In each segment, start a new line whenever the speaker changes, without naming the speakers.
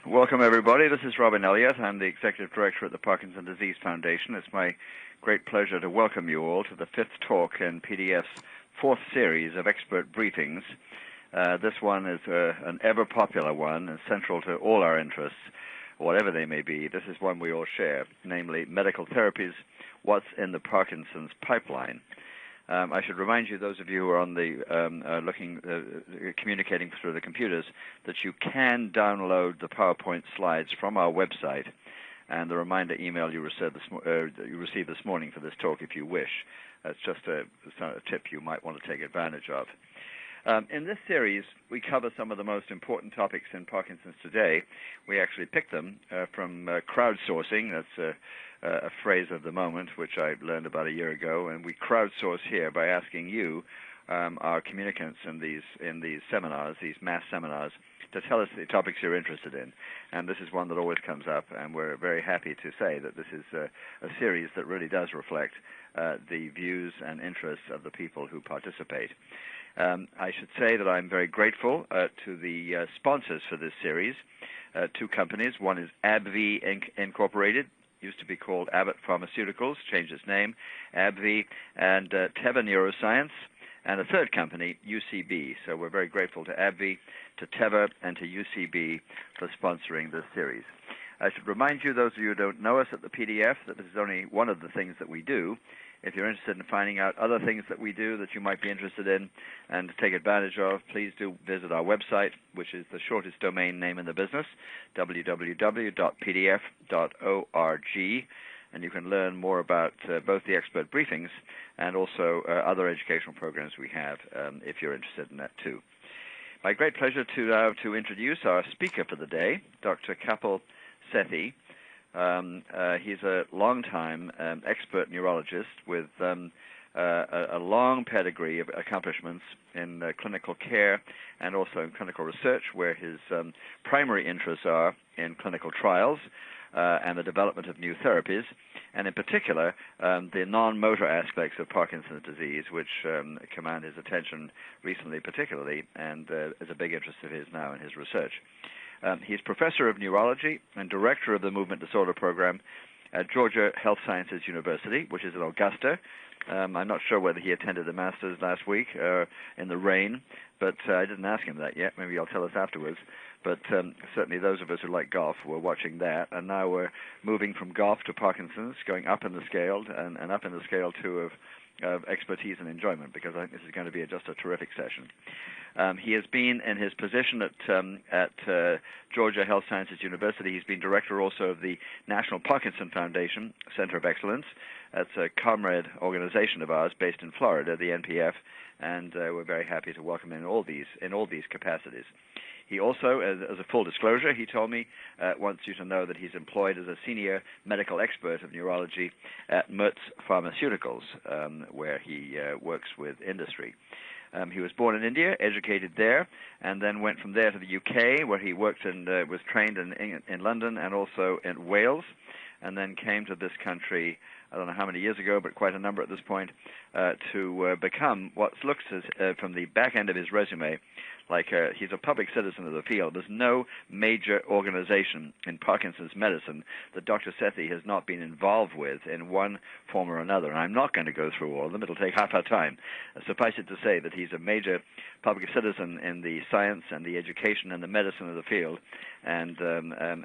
Welcome, everybody. This is Robin Elliott. I'm the Executive Director at the Parkinson Disease Foundation. It's my great pleasure to welcome you all to the fifth talk in PDF's fourth series of expert briefings. This one is an ever-popular one and central to all our interests, whatever they may be. This is one we all share, namely medical therapies, what's in the Parkinson's pipeline. I should remind you, those of you who are on the communicating through the computers, that you can download the PowerPoint slides from our website and the reminder email you received this morning for this talk if you wish. That's just a tip you might want to take advantage of. In this series, we cover some of the most important topics in Parkinson's today. We actually picked them from crowdsourcing. That's a phrase of the moment, which I learned about a year ago, and we crowdsource here by asking you, our communicants in these seminars, these mass seminars, to tell us the topics you're interested in. And this is one that always comes up, and we're very happy to say that this is a series that really does reflect the views and interests of the people who participate. I should say that I'm very grateful to the sponsors for this series, two companies. One is AbbVie Incorporated, used to be called Abbott Pharmaceuticals, changed its name, AbbVie, and Teva Neuroscience, and a third company, UCB. So we're very grateful to AbbVie, to Teva, and to UCB for sponsoring this series. I should remind you, those of you who don't know us at the PDF, that this is only one of the things that we do. If you're interested in finding out other things that we do that you might be interested in and to take advantage of, please do visit our website, which is the shortest domain name in the business, www.pdf.org, and you can learn more about both the expert briefings and also other educational programs we have if you're interested in that too. My great pleasure to introduce our speaker for the day, Dr. Kapil Sethi. He's a long-time expert neurologist with a long pedigree of accomplishments in clinical care and also in clinical research, where his primary interests are in clinical trials and the development of new therapies, and in particular the non-motor aspects of Parkinson's disease, which command his attention recently particularly, and is a big interest of his now in his research. He's professor of neurology and director of the movement disorder program at Georgia Health Sciences University, which is in Augusta. I'm not sure whether he attended the Masters last week in the rain, but I didn't ask him that yet. Maybe he'll tell us afterwards. But certainly those of us who like golf were watching that, and now we're moving from golf to Parkinson's, going up in the scale, and up in the scale, too, of expertise and enjoyment, because I think this is going to be just a terrific session. He has been in his position at Georgia Health Sciences University. He's been director also of the National Parkinson Foundation Center of Excellence. That's a comrade organization of ours based in Florida, the NPF, and we're very happy to welcome him in all these capacities. He also, as a full disclosure, he told me, wants you to know that he's employed as a senior medical expert of neurology at Merz Pharmaceuticals, where he works with industry. He was born in India, educated there, and then went from there to the UK, where he worked and was trained in London and also in Wales, and then came to this country, I don't know how many years ago, but quite a number at this point, to become what looks as, from the back end of his resume, like he's a public citizen of the field. There's no major organization in Parkinson's medicine that Dr. Sethi has not been involved with in one form or another. And I'm not going to go through all of them. It'll take half our time. Suffice it to say that he's a major public citizen in the science and the education and the medicine of the field. And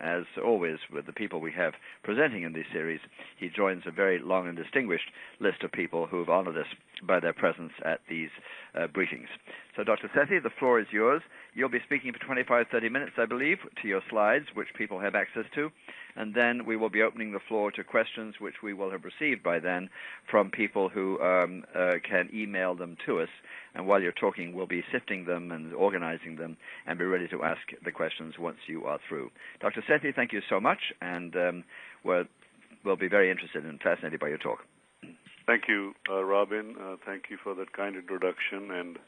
as always with the people we have presenting in this series, he joins a very long and distinguished list of people who have honored us by their presence at these briefings. So, Dr. Sethi, the floor is yours. You'll be speaking for 25-30 minutes, I believe, to your slides, which people have access to, and then we will be opening the floor to questions which we will have received by then from people who can email them to us. And while you're talking, we'll be sifting them and organizing them and be ready to ask the questions once you are through. Dr. Sethi, thank you so much, and we'll be very interested and fascinated by your talk.
Thank you, Robin. Thank you for that kind introduction. And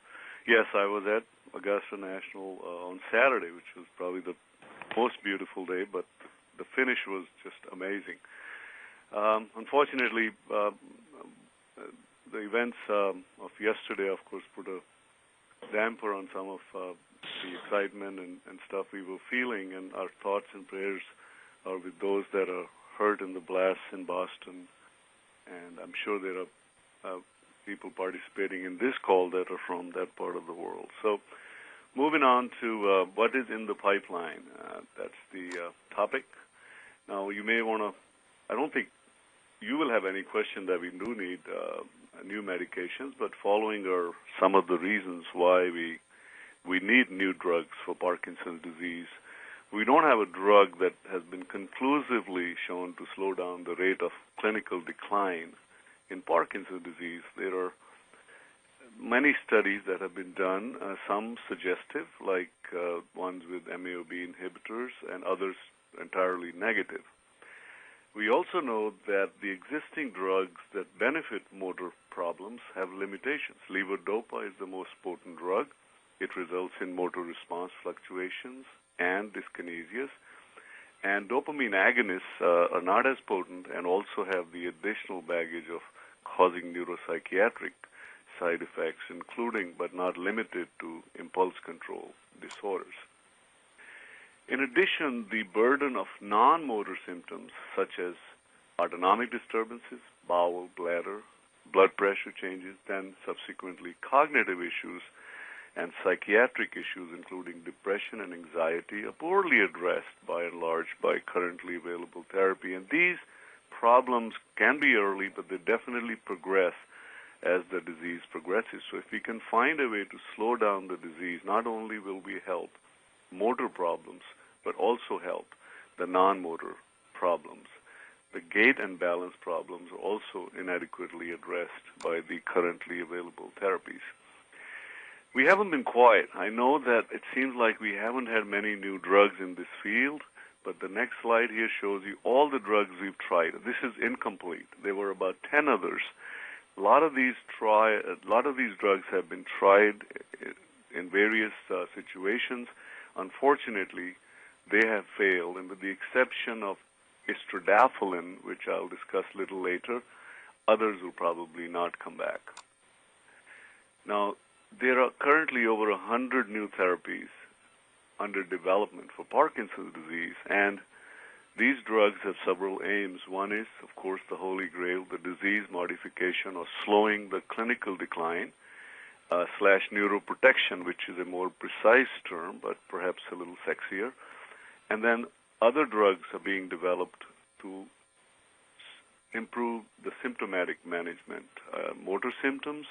yes, I was at Augusta National on Saturday, which was probably the most beautiful day, but the finish was just amazing. Unfortunately, the events of yesterday, of course, put a damper on some of the excitement and stuff we were feeling, and our thoughts and prayers are with those that are hurt in the blasts in Boston. And I'm sure there are people participating in this call that are from that part of the world. So moving on to what is in the pipeline. That's the topic. Now, you may want to, I don't think you will have any question that we do need new medications, but following are some of the reasons why we need new drugs for Parkinson's disease. We don't have a drug that has been conclusively shown to slow down the rate of clinical decline in Parkinson's disease. There are many studies that have been done, some suggestive, like ones with MAO-B inhibitors, and others entirely negative. We also know that the existing drugs that benefit motor problems have limitations. Levodopa is the most potent drug. It results in motor response fluctuations and dyskinesias. And dopamine agonists are not as potent and also have the additional baggage of causing neuropsychiatric side effects, including but not limited to impulse control disorders. In addition, the burden of non-motor symptoms such as autonomic disturbances, bowel, bladder, blood pressure changes, then subsequently cognitive issues and psychiatric issues, including depression and anxiety, are poorly addressed by and large by currently available therapy. And these problems can be early, but they definitely progress as the disease progresses. So if we can find a way to slow down the disease, not only will we help motor problems, but also help the non-motor problems. The gait and balance problems are also inadequately addressed by the currently available therapies. We haven't been quiet. I know that it seems like we haven't had many new drugs in this field, but the next slide here shows you all the drugs we've tried. This is incomplete. There were about 10 others. A lot of these drugs have been tried in various situations. Unfortunately, they have failed, and with the exception of istradafilin, which I'll discuss a little later, others will probably not come back. Now, there are currently over 100 new therapies under development for Parkinson's disease, and these drugs have several aims. One is, of course, the Holy Grail, the disease modification or slowing the clinical decline, / neuroprotection, which is a more precise term, but perhaps a little sexier. And then other drugs are being developed to improve the symptomatic management, motor symptoms,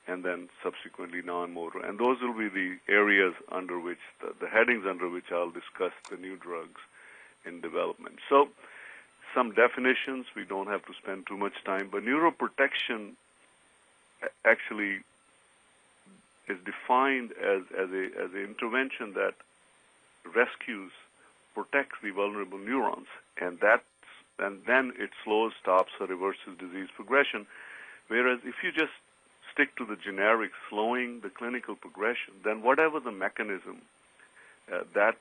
and then subsequently non-motor. And those will be the areas under which, the headings under which I'll discuss the new drugs in development. So some definitions, we don't have to spend too much time, but neuroprotection actually is defined as an intervention that rescues, protects the vulnerable neurons, and then it slows, stops, or reverses disease progression. Whereas if you just stick to the generic slowing the clinical progression, then whatever the mechanism, that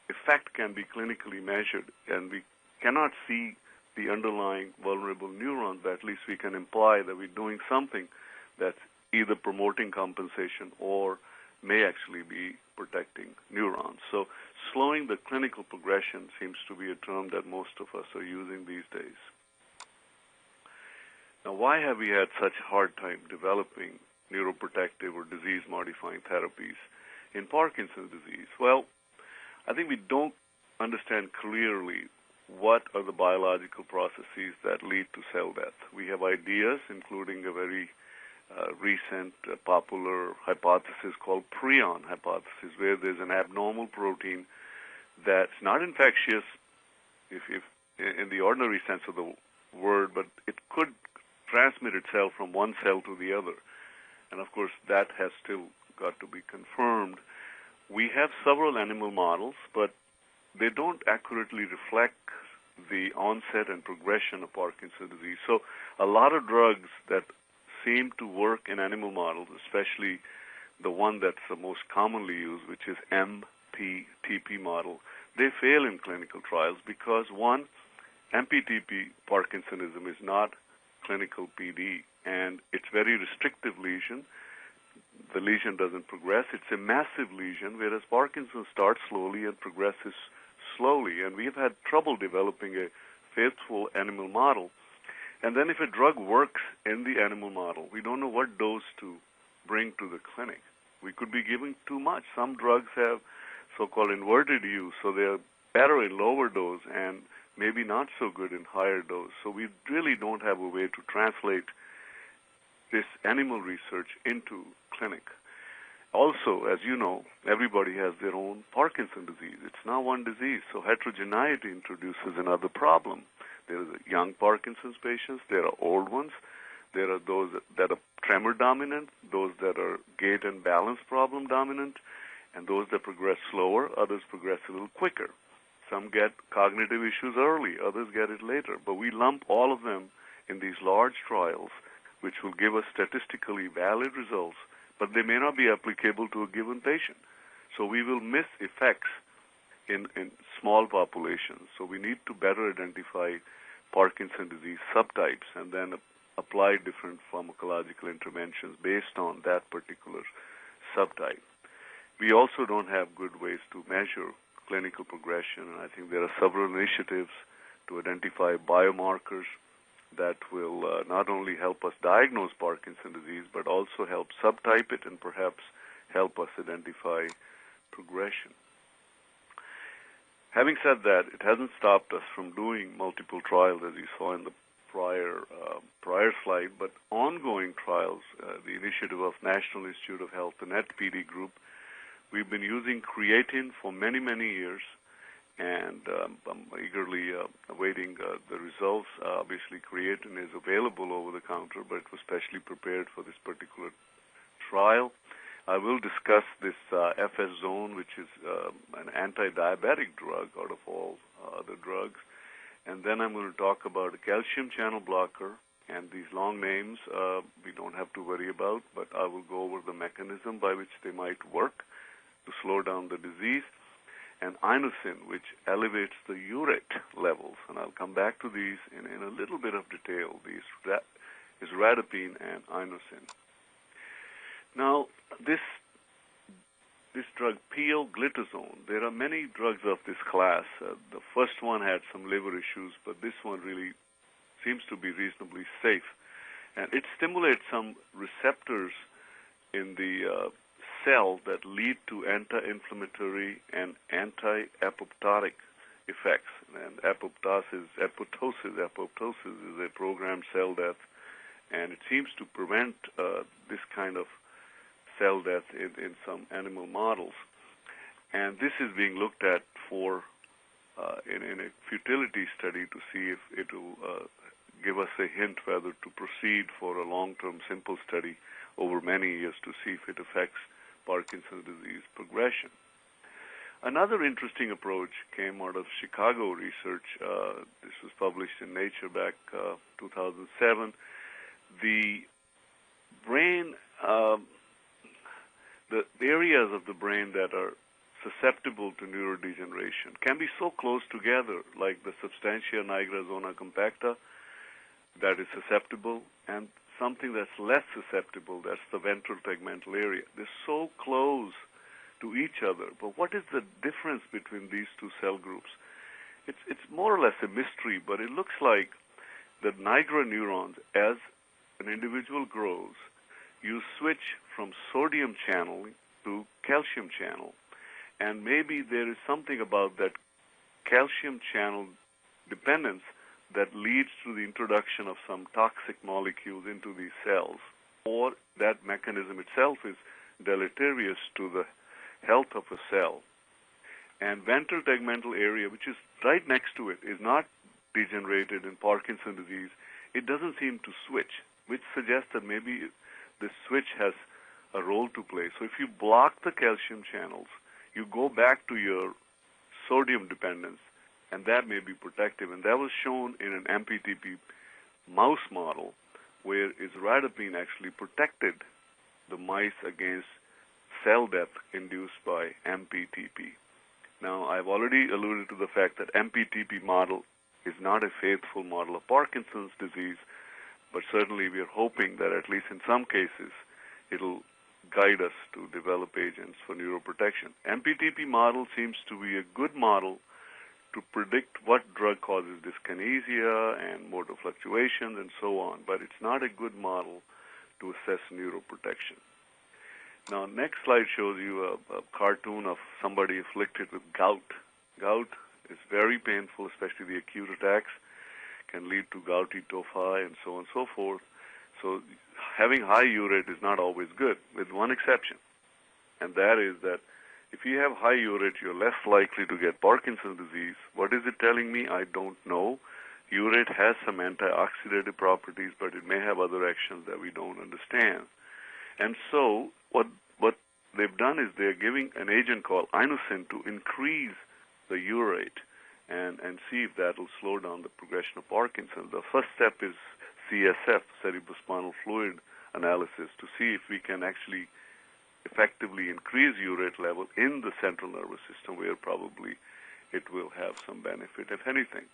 effect can be clinically measured, and we cannot see the underlying vulnerable neurons, but at least we can imply that we're doing something that's either promoting compensation or may actually be protecting neurons. So slowing the clinical progression seems to be a term that most of us are using these days. Now, why have we had such a hard time developing neuroprotective or disease-modifying therapies in Parkinson's disease? Well, I think we don't understand clearly what are the biological processes that lead to cell death. We have ideas, including a very recent popular hypothesis called prion hypothesis, where there's an abnormal protein that's not infectious if in the ordinary sense of the word, but it could transmit itself from one cell to the other. And of course, that has still got to be confirmed. We have several animal models, but they don't accurately reflect the onset and progression of Parkinson's disease. So a lot of drugs that seem to work in animal models, especially the one that's the most commonly used, which is MPTP model, they fail in clinical trials because, one, MPTP Parkinsonism is not clinical PD, and it's very restrictive lesion. the lesion doesn't progress. It's a massive lesion, whereas Parkinson's starts slowly and progresses slowly. And we've had trouble developing a faithful animal model. And then if a drug works in the animal model, we don't know what dose to bring to the clinic. We could be giving too much. Some drugs have so-called inverted use, so they're better in lower dose and maybe not so good in higher dose. So we really don't have a way to translate this animal research into clinic. Also, as you know, everybody has their own Parkinson's disease. It's not one disease, so heterogeneity introduces another problem. There are young Parkinson's patients, there are old ones, there are those that are tremor dominant, those that are gait and balance problem dominant, and those that progress slower, others progress a little quicker. Some get cognitive issues early, others get it later, but we lump all of them in these large trials, which will give us statistically valid results, but they may not be applicable to a given patient. So we will miss effects in small populations. So we need to better identify Parkinson's disease subtypes and then apply different pharmacological interventions based on that particular subtype. We also don't have good ways to measure clinical progression, and I think there are several initiatives to identify biomarkers that will not only help us diagnose Parkinson's disease, but also help subtype it and perhaps help us identify progression. Having said that, it hasn't stopped us from doing multiple trials, as you saw in the prior slide, but ongoing trials, the initiative of National Institute of Health, the NET-PD group, we've been using creatine for many, many years, and I'm eagerly awaiting the results. Obviously, creatine is available over the counter, but it was specially prepared for this particular trial. I will discuss this FS-Zone, which is an anti-diabetic drug out of all other drugs. And then I'm going to talk about a calcium channel blocker, and these long names we don't have to worry about, but I will go over the mechanism by which they might work to slow down the disease, and inosine, which elevates the urate levels. And I'll come back to these in a little bit of detail. These is Reserpine and inosine. Now, this drug, Pioglitazone, there are many drugs of this class. The first one had some liver issues, but this one really seems to be reasonably safe. And it stimulates some receptors in the cell that lead to anti-inflammatory and anti-apoptotic effects. And apoptosis is a programmed cell death, and it seems to prevent this kind of cell death in some animal models. And this is being looked at for in a futility study to see if it will give us a hint whether to proceed for a long-term simple study over many years to see if it affects Parkinson's disease progression. Another interesting approach came out of Chicago research. This was published in Nature back 2007. The brain, the areas of the brain that are susceptible to neurodegeneration can be so close together, like the substantia nigra zona compacta that is susceptible, and something that's less susceptible, that's the ventral tegmental area. They're so close to each other, but what is the difference between these two cell groups? It's more or less a mystery, but it looks like the nigra neurons, as an individual grows, you switch from sodium channel to calcium channel, and maybe there is something about that calcium channel dependence that leads to the introduction of some toxic molecules into these cells, or that mechanism itself is deleterious to the health of a cell. And ventral tegmental area, which is right next to it, is not degenerated in Parkinson's disease. It doesn't seem to switch, which suggests that maybe the switch has a role to play. So if you block the calcium channels, you go back to your sodium dependence, and that may be protective. And that was shown in an MPTP mouse model where Reserpine actually protected the mice against cell death induced by MPTP. Now, I've already alluded to the fact that MPTP model is not a faithful model of Parkinson's disease, but certainly we are hoping that at least in some cases it'll guide us to develop agents for neuroprotection. MPTP model seems to be a good model to predict what drug causes dyskinesia and motor fluctuations and so on, but it's not a good model to assess neuroprotection. Now, next slide shows you a cartoon of somebody afflicted with gout. Gout is very painful, especially the acute attacks, can lead to gouty tophi and so on and so forth. So having high urate is not always good, with one exception, and that is that if you have high urate, you're less likely to get Parkinson's disease. What is it telling me? I don't know. Urate has some antioxidative properties, but it may have other actions that we don't understand. And so what they've done is they're giving an agent called inosine to increase the urate and see if that will slow down the progression of Parkinson's. The first step is CSF, cerebrospinal fluid analysis, to see if we can actually effectively increase urate level in the central nervous system, where probably it will have some benefit, if anything.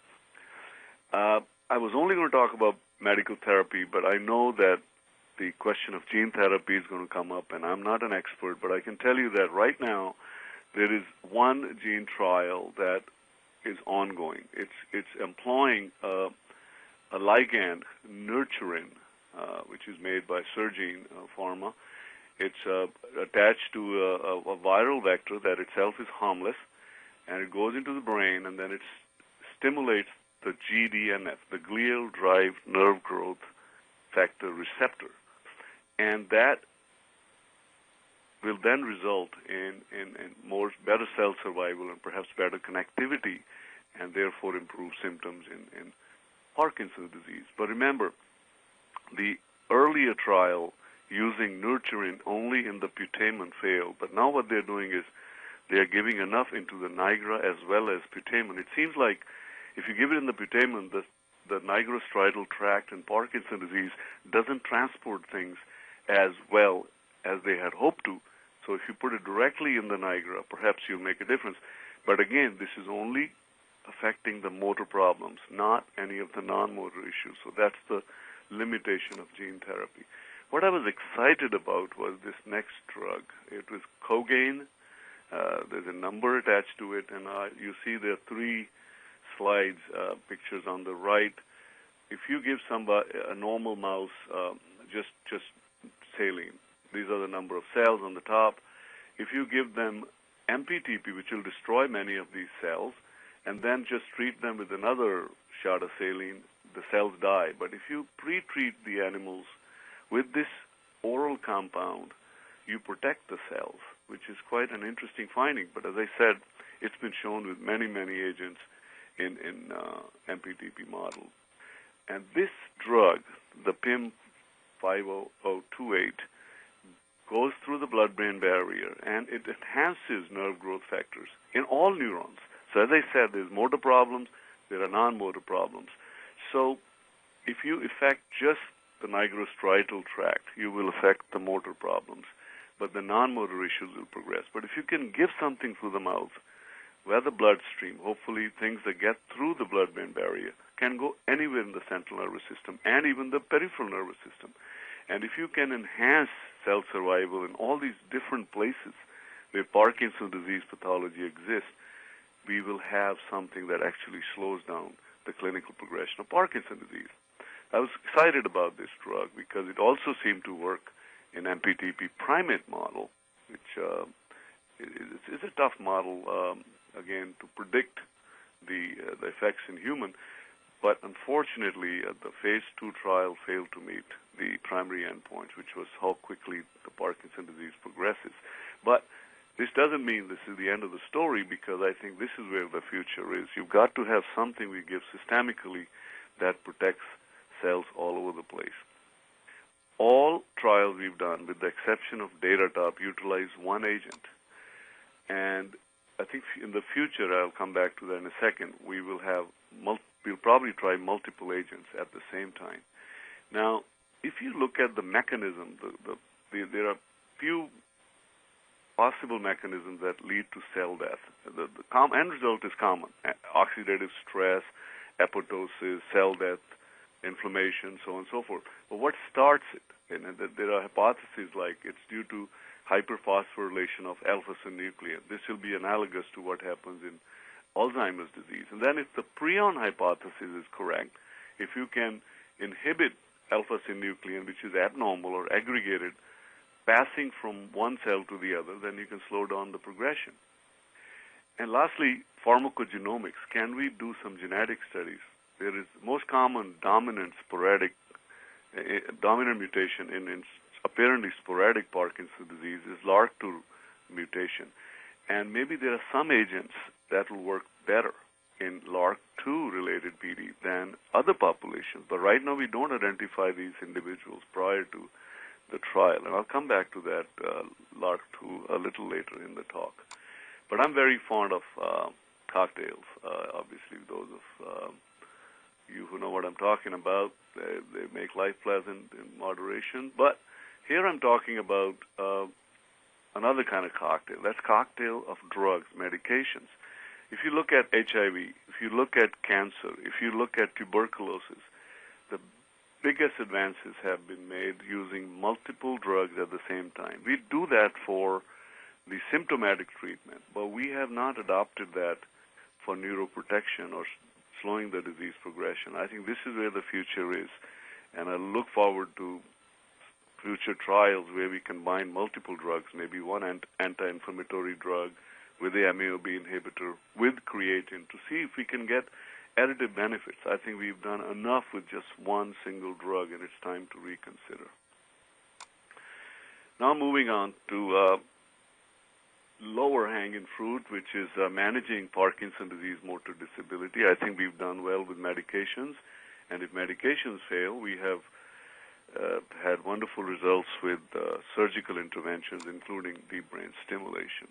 I was only going to talk about medical therapy, but I know that the question of gene therapy is going to come up, and I'm not an expert, but I can tell you that right now there is one gene trial that is ongoing. It's employing a ligand, nurturin, which is made by Surgene Pharma. It's attached to a viral vector that itself is harmless, and it goes into the brain, and then it stimulates the GDNF, the glial-derived nerve growth factor receptor. And that will then result in better cell survival and perhaps better connectivity, and therefore improve symptoms in Parkinson's disease. But remember, the earlier trial using nurturin only in the putamen failed. But now what they're doing is they're giving enough into the nigra as well as putamen. It seems like if you give it in the putamen, the nigrostriatal tract in Parkinson's disease doesn't transport things as well as they had hoped to. So if you put it directly in the nigra, perhaps you'll make a difference. But again, this is only affecting the motor problems, not any of the non-motor issues. So that's the limitation of gene therapy. What I was excited about was this next drug. It was Cogain. There's a number attached to it, and you see there are three slides, pictures on the right. If you give somebody a normal mouse just saline, these are the number of cells on the top. If you give them MPTP, which will destroy many of these cells, and then just treat them with another shot of saline, the cells die. But if you pre-treat the animals with this oral compound, you protect the cells, which is quite an interesting finding. But as I said, it's been shown with many, many agents in MPTP models. And this drug, the PYM 50028, goes through the blood-brain barrier, and it enhances nerve growth factors in all neurons. So as I said, there's motor problems, there are non-motor problems. So if you affect just the nigrostriatal tract, you will affect the motor problems, but the non-motor issues will progress. But if you can give something through the mouth, where the bloodstream, hopefully things that get through the blood-brain barrier, can go anywhere in the central nervous system and even the peripheral nervous system. And if you can enhance cell survival in all these different places where Parkinson's disease pathology exists, we will have something that actually slows down the clinical progression of Parkinson's disease. I was excited about this drug because it also seemed to work in MPTP primate model, which is a tough model, again, to predict the effects in human. But unfortunately, the phase 2 trial failed to meet the primary endpoint, which was how quickly the Parkinson's disease progresses. But this doesn't mean this is the end of the story, because I think this is where the future is. You've got to have something we give systemically that protects cells all over the place. All trials we've done, with the exception of DataTop, utilize one agent. And I think in the future, I'll come back to that in a second, we'll probably try multiple agents at the same time. Now, if you look at the mechanism, there are few possible mechanisms that lead to cell death. The end result is common: oxidative stress, apoptosis, cell death, inflammation, so on and so forth. But what starts it? And there are hypotheses like it's due to hyperphosphorylation of alpha-synuclein. This will be analogous to what happens in Alzheimer's disease. And then if the prion hypothesis is correct, if you can inhibit alpha-synuclein, which is abnormal or aggregated, passing from one cell to the other, then you can slow down the progression. And lastly, pharmacogenomics. Can we do some genetic studies? There is most common dominant mutation in apparently sporadic Parkinson's disease is LRRK2 mutation. And maybe there are some agents that will work better in LRRK2-related PD than other populations. But right now we don't identify these individuals prior to the trial. And I'll come back to that LRRK2 a little later in the talk. But I'm very fond of cocktails. Obviously, those of you who know what I'm talking about, they make life pleasant in moderation. But here I'm talking about another kind of cocktail. That's cocktail of drugs, medications. If you look at HIV, if you look at cancer, if you look at tuberculosis, the biggest advances have been made using multiple drugs at the same time. We do that for the symptomatic treatment, but we have not adopted that for neuroprotection or slowing the disease progression. I think this is where the future is, and I look forward to future trials where we combine multiple drugs, maybe one anti-inflammatory drug with the MAO-B inhibitor with creatine to see if we can get additive benefits. I think we've done enough with just one single drug, and it's time to reconsider. Now moving on to lower hanging fruit, which is managing Parkinson's disease motor disability. I think we've done well with medications, and if medications fail, we have had wonderful results with surgical interventions, including deep brain stimulation.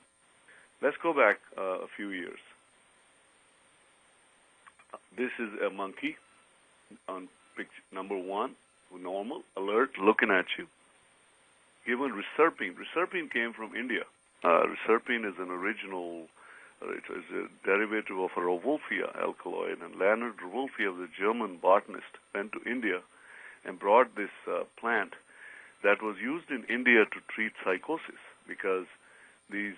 Let's go back a few years. This is a monkey on picture number 1, normal, alert, looking at you, given Reserpine. Reserpine came from India. Reserpine is an original, it is a derivative of a Rauwolfia alkaloid, and Leonard Rauwolfia, the German botanist, went to India and brought this plant that was used in India to treat psychosis, because these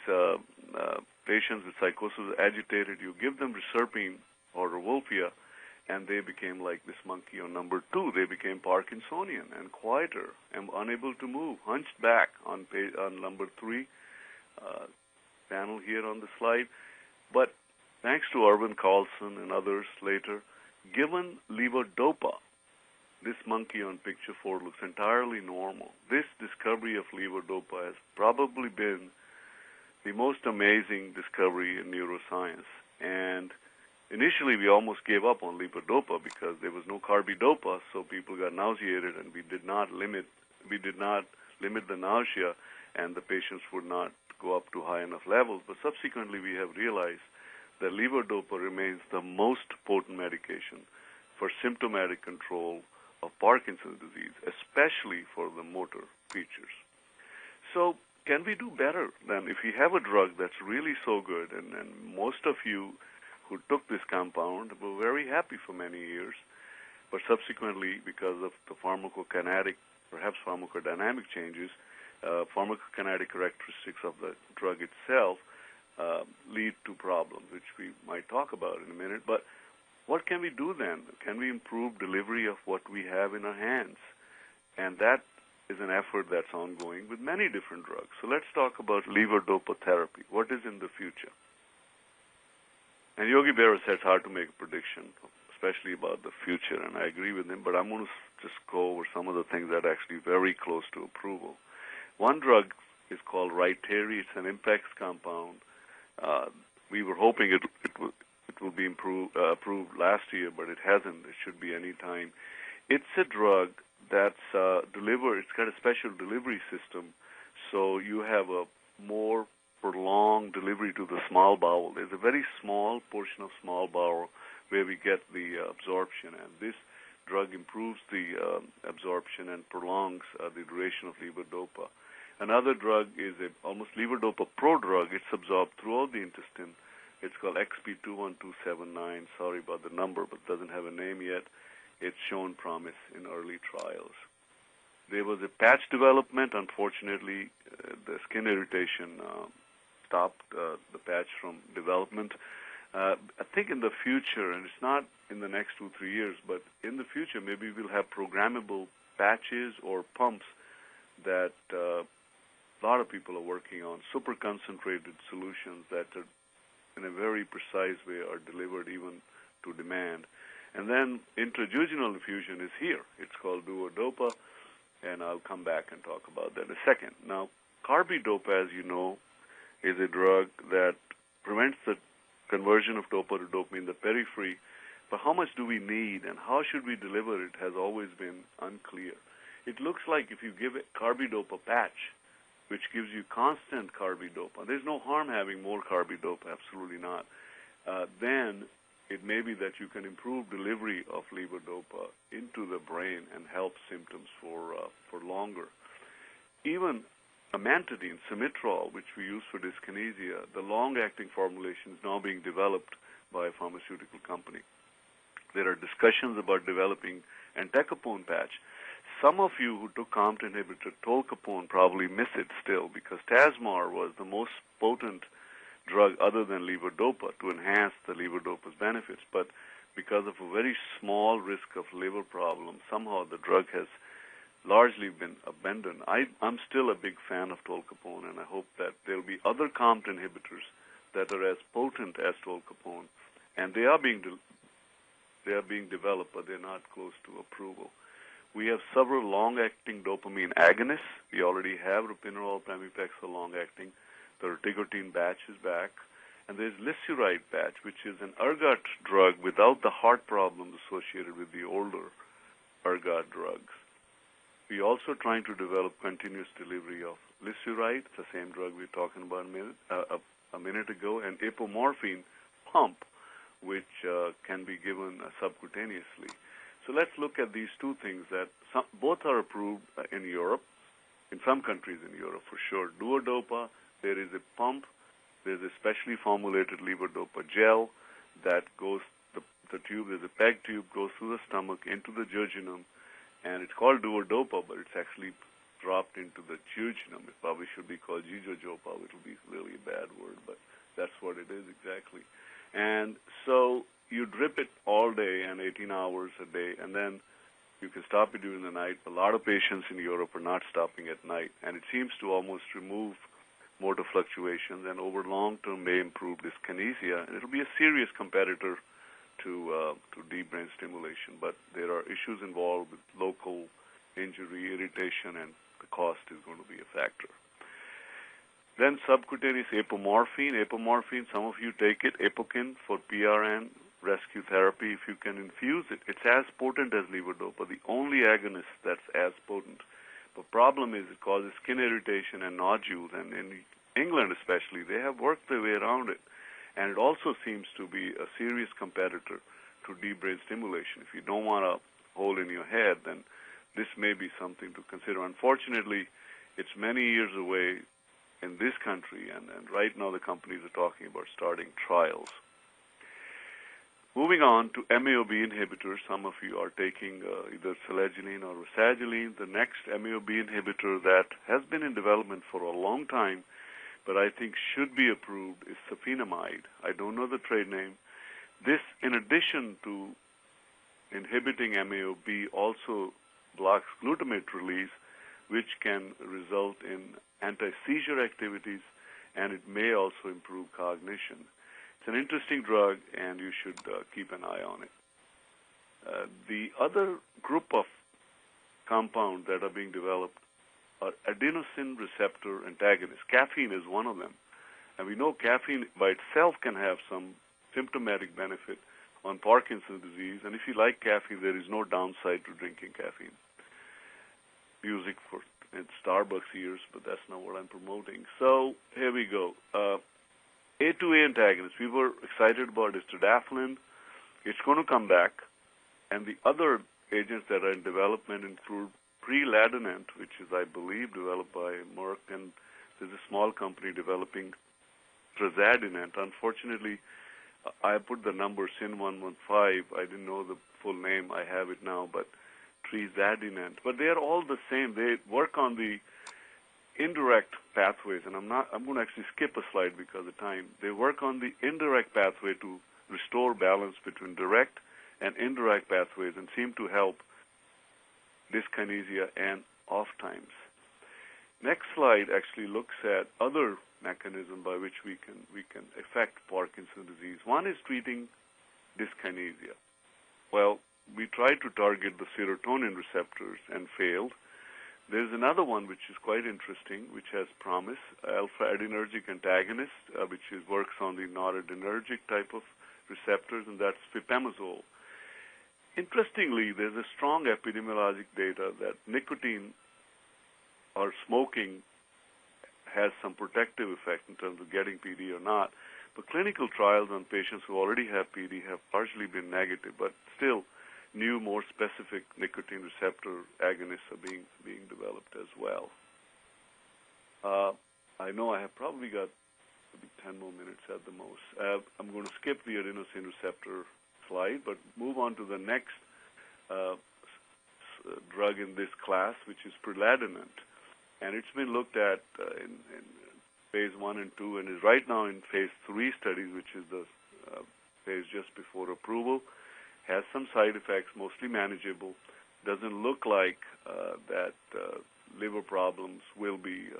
patients with psychosis are agitated. You give them Reserpine or Rauwolfia, and they became like this monkey on number 2. They became Parkinsonian and quieter and unable to move, hunched back on number 3 panel here on the slide. But thanks to Irvin Carlson and others later, given Levodopa, this monkey on picture 4 looks entirely normal. This discovery of Levodopa has probably been the most amazing discovery in neuroscience. And initially, we almost gave up on Levodopa because there was no carbidopa, so people got nauseated, and we did not limit the nausea, and the patients would not go up to high enough levels. But subsequently, we have realized that Levodopa remains the most potent medication for symptomatic control of Parkinson's disease, especially for the motor features. So can we do better than if we have a drug that's really so good, and most of you who took this compound were very happy for many years, but subsequently, because of the pharmacokinetic, perhaps pharmacodynamic changes, pharmacokinetic characteristics of the drug itself lead to problems, which we might talk about in a minute. But what can we do then? Can we improve delivery of what we have in our hands? And that is an effort that's ongoing with many different drugs. So let's talk about levodopa therapy. What is in the future? And Yogi Berra said it's hard to make a prediction, especially about the future, and I agree with him, but I'm going to just go over some of the things that are actually very close to approval. One drug is called Rytary. It's an Impex compound. We were hoping it will be approved last year, but it hasn't. It should be any time. It's a drug that's delivered. It's got a special delivery system, so you have a more prolonged delivery to the small bowel. There's a very small portion of small bowel where we get the absorption, and this drug improves the absorption and prolongs the duration of levodopa. Another drug is almost levodopa prodrug. It's absorbed throughout the intestine. It's called XP21279. Sorry about the number, but it doesn't have a name yet. it's shown promise in early trials. There was a patch development. Unfortunately, the skin irritation stopped the patch from development. I think in the future, and it's not in the next 2-3 years, but in the future, maybe we'll have programmable patches or pumps that a lot of people are working on, super concentrated solutions that are in a very precise way are delivered even to demand. And then intrajejunal infusion is here. It's called Duodopa, and I'll come back and talk about that in a second. Now, carbidopa, as you know, is a drug that prevents the conversion of dopa to dopamine in the periphery. But how much do we need and how should we deliver it has always been unclear. It looks like if you give a carbidopa patch, which gives you constant carbidopa, there's no harm having more carbidopa, absolutely not, then it may be that you can improve delivery of levodopa into the brain and help symptoms for longer. Even amantadine, Simitrol, which we use for dyskinesia, the long-acting formulation is now being developed by a pharmaceutical company. There are discussions about developing entacapone patch. Some of you who took COMT inhibitor tolcapone probably miss it still because Tasmar was the most potent drug other than levodopa to enhance the levodopa's benefits. But because of a very small risk of liver problems, somehow the drug has largely been abandoned. I'm still a big fan of tolcapone, and I hope that there will be other COMT inhibitors that are as potent as tolcapone, and they are being developed, but they're not close to approval. We have several long-acting dopamine agonists. We already have ropinirole, pramipexole long-acting. The rotigotine batch is back. And there's lisuride batch, which is an ergot drug without the heart problems associated with the older ergot drugs. We're also trying to develop continuous delivery of lisuride, the same drug we were talking about a minute ago, and apomorphine pump, which can be given subcutaneously. So let's look at these two things that both are approved in Europe, in some countries in Europe for sure. Duodopa, there is a pump, there's a specially formulated levodopa gel that goes, the tube, there's a PEG tube, goes through the stomach into the jejunum, and it's called Duodopa, but it's actually dropped into the jejunum. It probably should be called jijojopa, which will be really a bad word, but that's what it is exactly. And so you drip it all day and 18 hours a day, and then you can stop it during the night. A lot of patients in Europe are not stopping at night, and it seems to almost remove motor fluctuations and over long term may improve dyskinesia. And it'll be a serious competitor to deep brain stimulation, but there are issues involved with local injury, irritation, and the cost is going to be a factor. Then subcutaneous apomorphine. Apomorphine, some of you take it, Apokin for PRN, rescue therapy. If you can infuse it, it's as potent as levodopa, the only agonist that's as potent. The problem is it causes skin irritation and nodules, and in England especially, they have worked their way around it. And it also seems to be a serious competitor to deep brain stimulation. If you don't want a hole in your head, then this may be something to consider. Unfortunately, it's many years away in this country, and right now the companies are talking about starting trials. Moving on to MAO-B inhibitors, some of you are taking either selegiline or rasagiline. The next MAO-B inhibitor that has been in development for a long time, but I think should be approved, is Safinamide. I don't know the trade name. This, in addition to inhibiting MAO-B, also blocks glutamate release, which can result in anti-seizure activities, and it may also improve cognition. It's an interesting drug, and you should keep an eye on it. The other group of compounds that are being developed are adenosine receptor antagonists. Caffeine is one of them. And we know caffeine by itself can have some symptomatic benefit on Parkinson's disease. And if you like caffeine, there is no downside to drinking caffeine. Music for in Starbucks ears, but that's not what I'm promoting. So here we go. A2A antagonist. We were excited about istidafline. It's going to come back. And the other agents that are in development include Preladenant, which is, I believe, developed by Merck, and there's a small company developing Preladenant. Unfortunately, I put the number SIN115. I didn't know the full name. I have it now, but Preladenant. But they are all the same. They work on the indirect pathways, and I'm going to actually skip a slide because of time. They work on the indirect pathway to restore balance between direct and indirect pathways and seem to help dyskinesia and off times. Next slide actually looks at other mechanisms by which we can affect Parkinson's disease. One is treating dyskinesia. Well, we tried to target the serotonin receptors and failed. There's another one which is quite interesting, which has promise, alpha-adrenergic antagonist, which works on the noradrenergic type of receptors, and that's Fipamezole. Interestingly, there's a strong epidemiologic data that nicotine or smoking has some protective effect in terms of getting PD or not. But clinical trials on patients who already have PD have largely been negative, but still new, more specific nicotine receptor agonists are being developed as well. I know I have probably got maybe 10 more minutes at the most. I'm going to skip the adenosine receptor slide, but move on to the next drug in this class, which is Preladenant. And it's been looked at in phase 1 and 2 and is right now in phase 3 studies, which is the phase just before approval. Has some side effects, mostly manageable. Doesn't look like that liver problems will be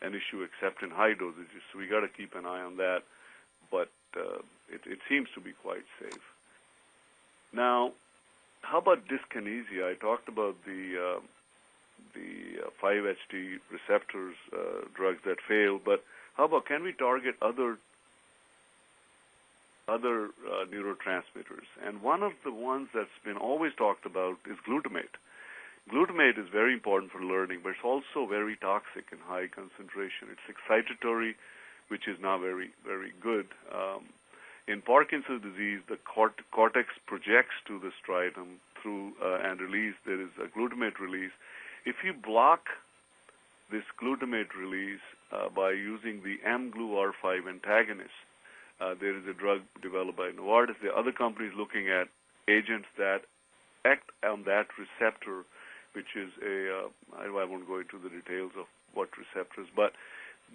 an issue except in high dosages, so we got to keep an eye on that. But it seems to be quite safe. Now, how about dyskinesia? I talked about the 5-HT receptors drugs that fail, but how about can we target other neurotransmitters? And one of the ones that's been always talked about is glutamate. Glutamate is very important for learning, but it's also very toxic in high concentration. It's excitatory, which is not very, very good. In Parkinson's disease, the cortex projects to the striatum through and release. There is a glutamate release. If you block this glutamate release by using the mGlu-R5 antagonist, there is a drug developed by Novartis. There are other companies looking at agents that act on that receptor, which is I won't go into the details of what receptors, but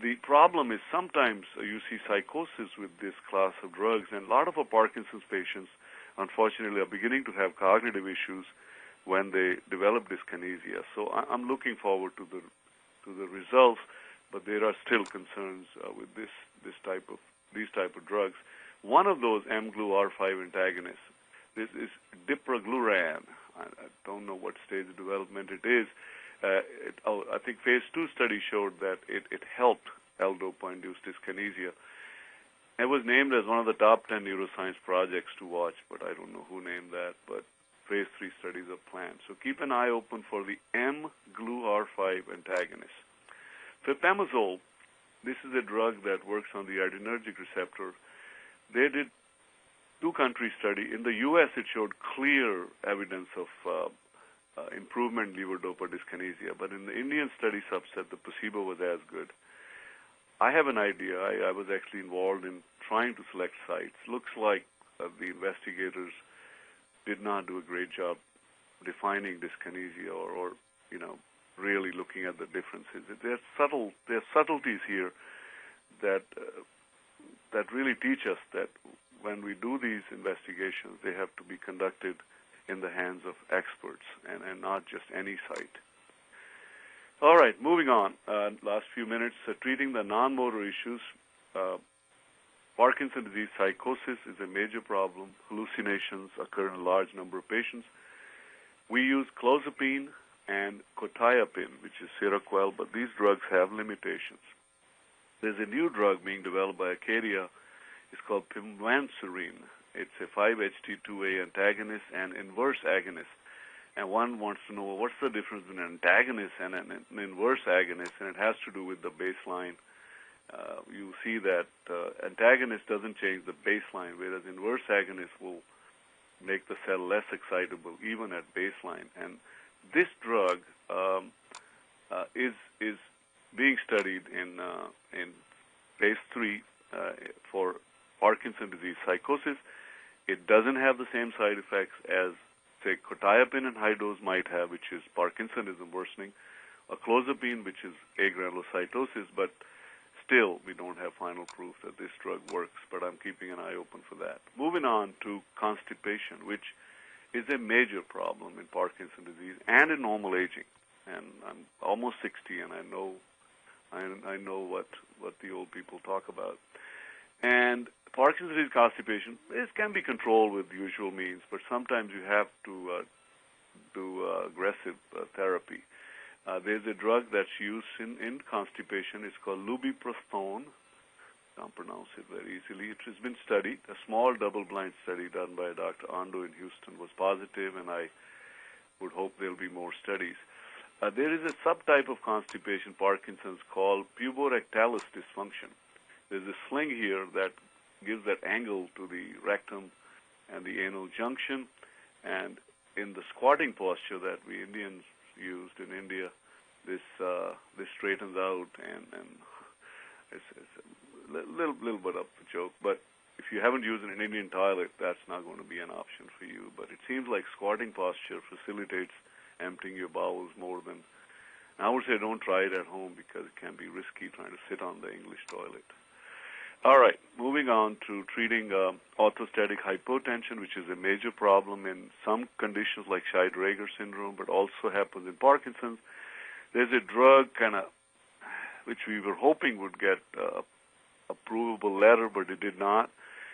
the problem is sometimes you see psychosis with this class of drugs, and a lot of our Parkinson's patients, unfortunately, are beginning to have cognitive issues when they develop dyskinesia. So I'm looking forward to the results, but there are still concerns with these type of drugs. One of those mGlu-R5 antagonists, this is dipraglurant. I don't know what stage of development it is. I think phase 2 study showed that it helped L-DOPA-induced dyskinesia. It was named as one of the top 10 neuroscience projects to watch, but I don't know who named that, but phase 3 studies are planned. So keep an eye open for the mGlu-R5 antagonist. Fipamezole, this is a drug that works on the adrenergic receptor. They did 2-country study. In the U.S., it showed clear evidence of improvement in levodopa dyskinesia, but in the Indian study subset, the placebo was as good. I have an idea. I was actually involved in trying to select sites. Looks like the investigators did not do a great job defining dyskinesia or really looking at the differences. There are subtleties here that really teach us that when we do these investigations, they have to be conducted in the hands of experts and not just any site. All right, moving on. Last few minutes, treating the non-motor issues. Parkinson's disease psychosis is a major problem. Hallucinations occur in a large number of patients. We use clozapine and quetiapine, which is Seroquel, but these drugs have limitations. There's a new drug being developed by Acadia. It's called Pimavanserin. It's a 5-HT2A antagonist and inverse agonist. And one wants to know, what's the difference between an antagonist and an inverse agonist? And it has to do with the baseline. You see that antagonist doesn't change the baseline, whereas inverse agonist will make the cell less excitable even at baseline. And this drug is being studied in phase 3 for Parkinson's disease psychosis. It doesn't have the same side effects as, say, quetiapine and high dose might have, which is Parkinsonism worsening, or clozapine, which is agranulocytosis, but still we don't have final proof that this drug works, but I'm keeping an eye open for that. Moving on to constipation, which is a major problem in Parkinson's disease and in normal aging. And I'm almost 60, and I know what the old people talk about. And Parkinson's disease constipation, this can be controlled with usual means, but sometimes you have to do aggressive therapy. There's a drug that's used in constipation. It's called lubiprostone. Can't pronounce it very easily. It has been studied. A small double-blind study done by Dr. Ando in Houston was positive, and I would hope there'll be more studies. There is a subtype of constipation, Parkinson's, called Puborectalis dysfunction. There's a sling here that gives that angle to the rectum and the anal junction, and in the squatting posture that we Indians used in India, this straightens out, and it's a little bit of a joke, but if you haven't used an Indian toilet, that's not going to be an option for you. But it seems like squatting posture facilitates emptying your bowels more than. I would say don't try it at home because it can be risky trying to sit on the English toilet. All right, moving on to treating orthostatic hypotension, which is a major problem in some conditions like Scheidegger syndrome, but also happens in Parkinson's. There's a drug which we were hoping would get approvable letter, but it did not.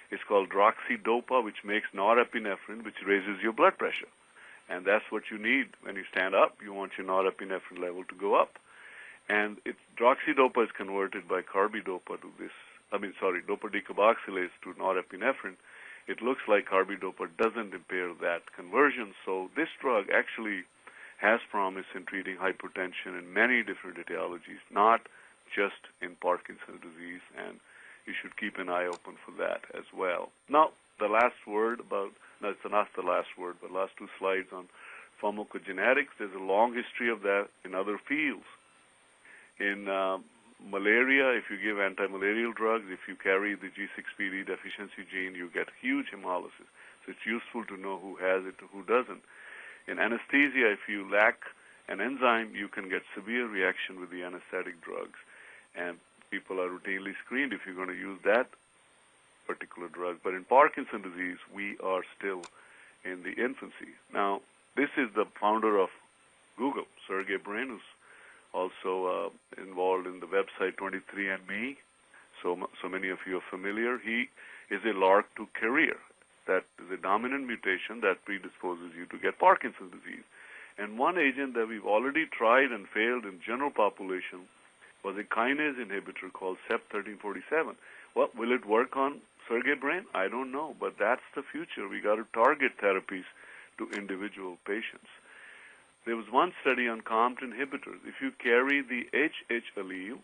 It's called droxidopa, which makes norepinephrine, which raises your blood pressure. And that's what you need when you stand up. You want your norepinephrine level to go up. And droxidopa is converted by carbidopa to dopa decarboxylase to norepinephrine. It looks like carbidopa doesn't impair that conversion. So this drug actually has promise in treating hypertension in many different etiologies, not just in Parkinson's disease, and you should keep an eye open for that as well. Now, it's not the last word, but last two slides on pharmacogenetics. There's a long history of that in other fields. In malaria, if you give anti-malarial drugs, if you carry the G6PD deficiency gene, you get huge hemolysis. So it's useful to know who has it and who doesn't. In anesthesia, if you lack an enzyme, you can get severe reaction with the anesthetic drugs. And people are routinely screened if you're going to use that particular drug. But in Parkinson's disease, we are still in the infancy. Now, this is the founder of Google, Sergey Brin, who's also involved in the website 23andMe. So many of you are familiar. He is a LRRK2 carrier. That is a dominant mutation that predisposes you to get Parkinson's disease. And one agent that we've already tried and failed in general population was a kinase inhibitor called CEP1347. Well, will it work on Sergey Brin? I don't know, but that's the future. We got to target therapies to individual patients. There was one study on COMT inhibitors. If you carry the HH allele,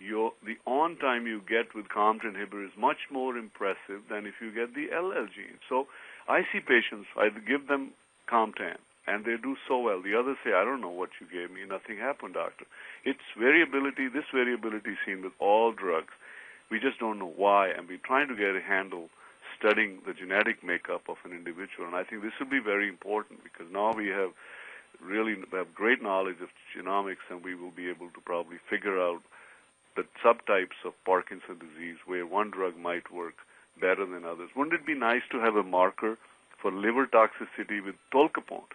the on time you get with COMT inhibitor is much more impressive than if you get the LL gene. So I see patients, I give them COMTAN, and they do so well. The others say, I don't know what you gave me. Nothing happened, doctor. It's variability. This variability is seen with all drugs. We just don't know why, and we're trying to get a handle studying the genetic makeup of an individual. And I think this will be very important because now we have great knowledge of genomics, and we will be able to probably figure out the subtypes of Parkinson's disease where one drug might work better than others. Wouldn't it be nice to have a marker for liver toxicity with tolcapone?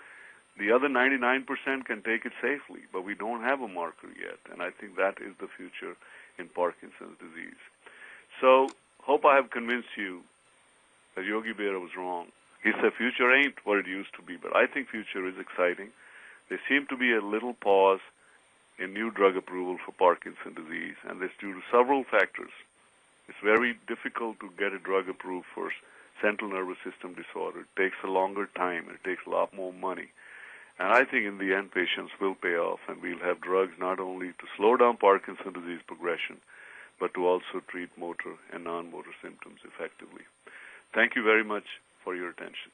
The other 99% can take it safely, but we don't have a marker yet, and I think that is the future in Parkinson's disease. So, hope I have convinced you that Yogi Berra was wrong. He said future ain't what it used to be, but I think future is exciting. There seemed to be a little pause in new drug approval for Parkinson's disease, and this due to several factors. It's very difficult to get a drug approved for central nervous system disorder. It takes a longer time. It takes a lot more money. And I think in the end, patients will pay off, and we'll have drugs not only to slow down Parkinson's disease progression, but to also treat motor and non-motor symptoms effectively. Thank you very much for your attention.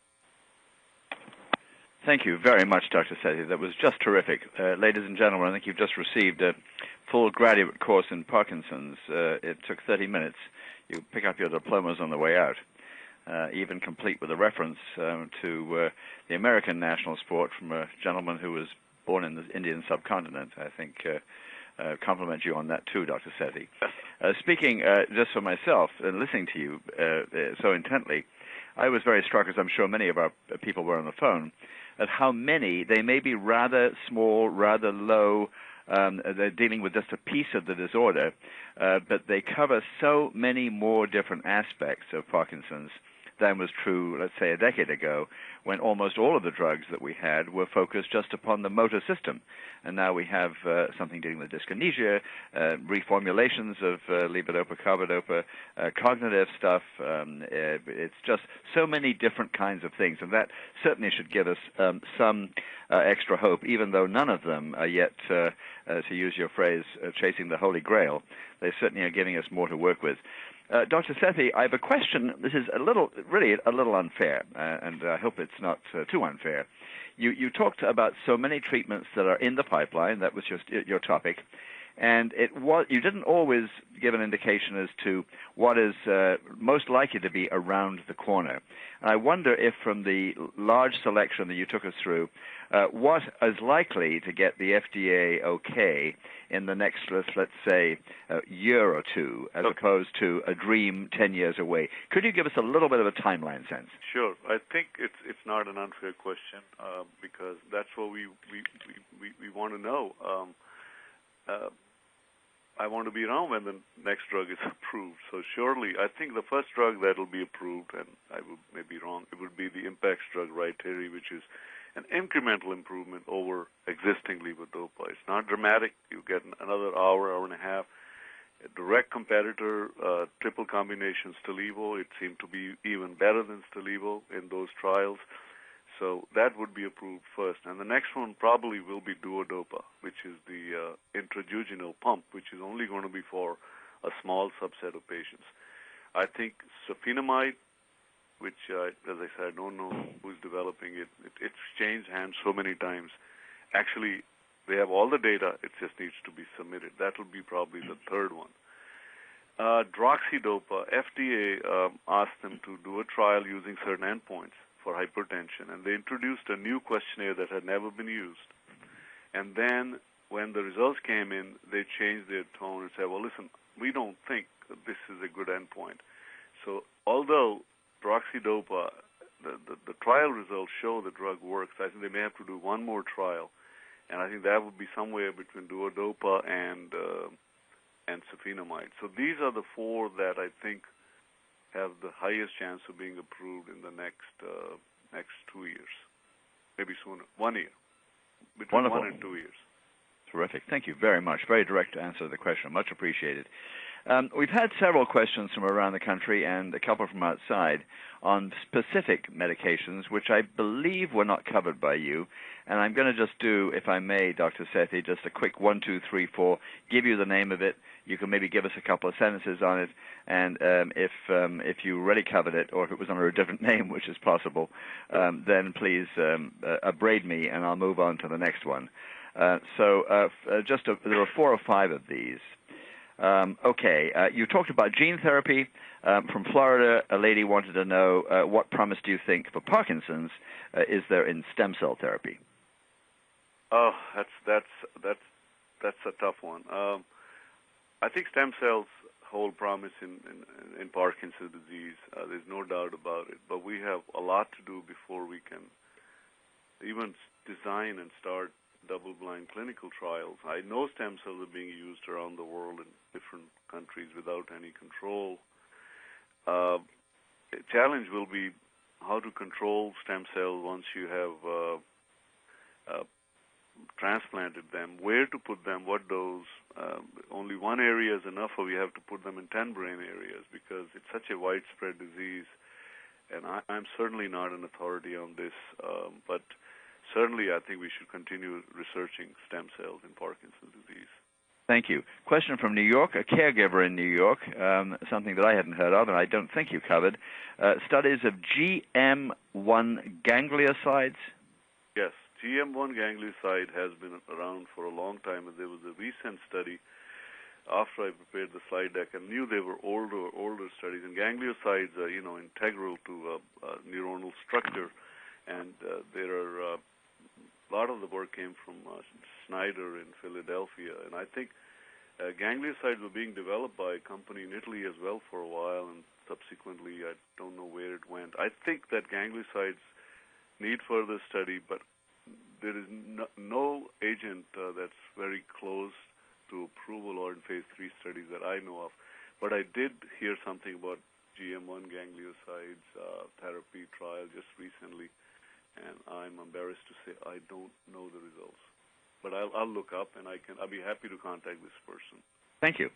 Thank you very much, Dr. Sethi. That was just terrific. Ladies and gentlemen, I think you've just received a full graduate course in Parkinson's. It took 30 minutes. you pick up your diplomas on the way out, even complete with a reference to the American national sport from a gentleman who was born in the Indian subcontinent. I think compliment you on that too, Dr. Sethi. Speaking just for myself and listening to you so intently, I was very struck, as I'm sure many of our people were on the phone, at how many, they may be rather small, rather low, they're dealing with just a piece of the disorder, but they cover so many more different aspects of Parkinson's than was true, let's say, a decade ago, when almost all of the drugs that we had were focused just upon the motor system. And now we have something dealing with dyskinesia, reformulations of levodopa, carbidopa, cognitive stuff. It's just so many different kinds of things, and that certainly should give us some extra hope, even though none of them are yet, to use your phrase, chasing the Holy Grail. They certainly are giving us more to work with. Dr. Sethi, I have a question. This is really a little unfair, and I hope it's not too unfair. You talked about so many treatments that are in the pipeline. That was just your topic. And you didn't always give an indication as to what is most likely to be around the corner. And I wonder if from the large selection that you took us through, what is likely to get the FDA okay in the next, let's say, year or two, as opposed to a dream 10 years away. Could you give us a little bit of a timeline sense?
Sure. I think it's not an unfair question because that's what we want to know. I want to be around when the next drug is approved. So surely, I think the first drug that will be approved, and I may be wrong, it would be the Impax drug, Rytary, which is an incremental improvement over existing levodopa. It's not dramatic. You get another hour and a half. A direct competitor, triple combination Stalevo, it seemed to be even better than Stalevo in those trials. So that would be approved first. And the next one probably will be Duodopa, which is the intrajejunal pump, which is only going to be for a small subset of patients. I think Safinamide, which, as I said, I don't know who's developing it. It's changed hands so many times. Actually, they have all the data. It just needs to be submitted. That will be probably the third one. Droxidopa, FDA asked them to do a trial using certain endpoints for hypertension, and they introduced a new questionnaire that had never been used. And then when the results came in, they changed their tone and said, well, listen, we don't think that this is a good endpoint. So although Droxidopa, the trial results show the drug works, I think they may have to do one more trial, and I think that would be somewhere between Duodopa and Safinamide. So these are the four that I think have the highest chance of being approved in the next 2 years, maybe sooner, 1 year, between
Wonderful.
1 and 2 years.
Terrific. Thank you very much. Very direct answer to the question. Much appreciated. We've had several questions from around the country and a couple from outside on specific medications, which I believe were not covered by you. And I'm going to just do, if I may, Dr. Sethi, just a quick 1, 2, 3, 4, give you the name of it. You can maybe give us a couple of sentences on it. And if you already covered it, or if it was under a different name, which is possible, then please upbraid me, and I'll move on to the next one. There are 4 or 5 of these. You talked about gene therapy. From Florida, a lady wanted to know what promise do you think for Parkinson's is there in stem cell therapy?
Oh, that's a tough one. I think stem cells hold promise in Parkinson's disease. There's no doubt about it. But we have a lot to do before we can even design and start double-blind clinical trials. I know stem cells are being used around the world in different countries without any control. The challenge will be how to control stem cells once you have transplanted them, where to put them, what dose. Only one area is enough, or we have to put them in 10 brain areas because it's such a widespread disease. And I'm certainly not an authority on this, but certainly I think we should continue researching stem cells in Parkinson's disease.
Thank you. Question from New York, a caregiver in New York, something that I hadn't heard of and I don't think you covered. Studies of GM1 gangliosides?
Yes, GM1 ganglioside has been around for a long time, and there was a recent study after I prepared the slide deck and knew they were older studies. And gangliosides are, integral to neuronal structure. And there are a lot of the work came from Snyder in Philadelphia. And I think gangliosides were being developed by a company in Italy as well for a while, and subsequently I don't know where it went. I think that gangliosides need further study, but there is no agent that's very close to approval or in phase 3 studies that I know of. But I did hear something about GM1 gangliosides therapy trial just recently, and I'm embarrassed to say I don't know the results. But I'll look up, and I'll be happy to contact this person.
Thank you.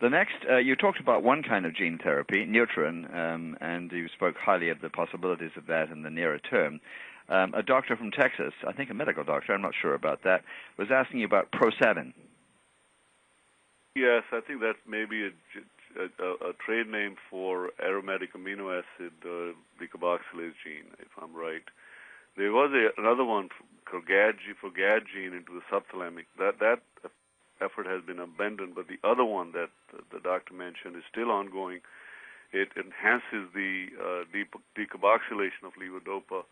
The next, you talked about one kind of gene therapy, Neutron, and you spoke highly of the possibilities of that in the nearer term. A doctor from Texas, I think a medical doctor, I'm not sure about that, was asking you about Prosavin.
Yes, I think that's maybe a trade name for aromatic amino acid decarboxylase gene, if I'm right. There was another one for GAD gene into the subthalamic. That effort has been abandoned, but the other one that the doctor mentioned is still ongoing. It enhances the decarboxylation of levodopa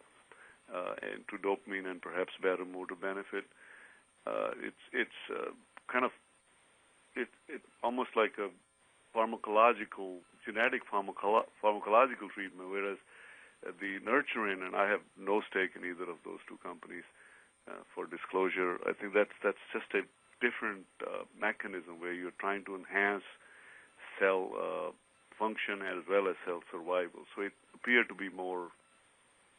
into dopamine and perhaps better motor benefit. It's almost like a genetic pharmacological treatment, whereas the nurturin, and I have no stake in either of those two companies for disclosure. I think that's just a different mechanism where you're trying to enhance cell function as well as cell survival. So it appeared to be more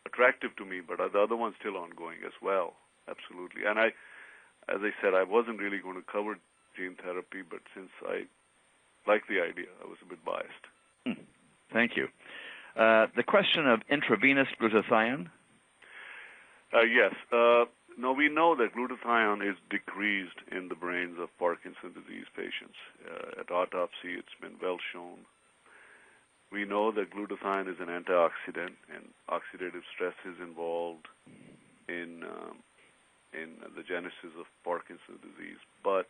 attractive to me, but the other one's still ongoing as well. Absolutely. And as I said, I wasn't really going to cover gene therapy, but since I like the idea, I was a bit biased.
Thank you. The question of intravenous glutathione?
Yes. No, we know that glutathione is decreased in the brains of Parkinson's disease patients. At autopsy, it's been well shown. We know that glutathione is an antioxidant, and oxidative stress is involved in the genesis of Parkinson's disease. But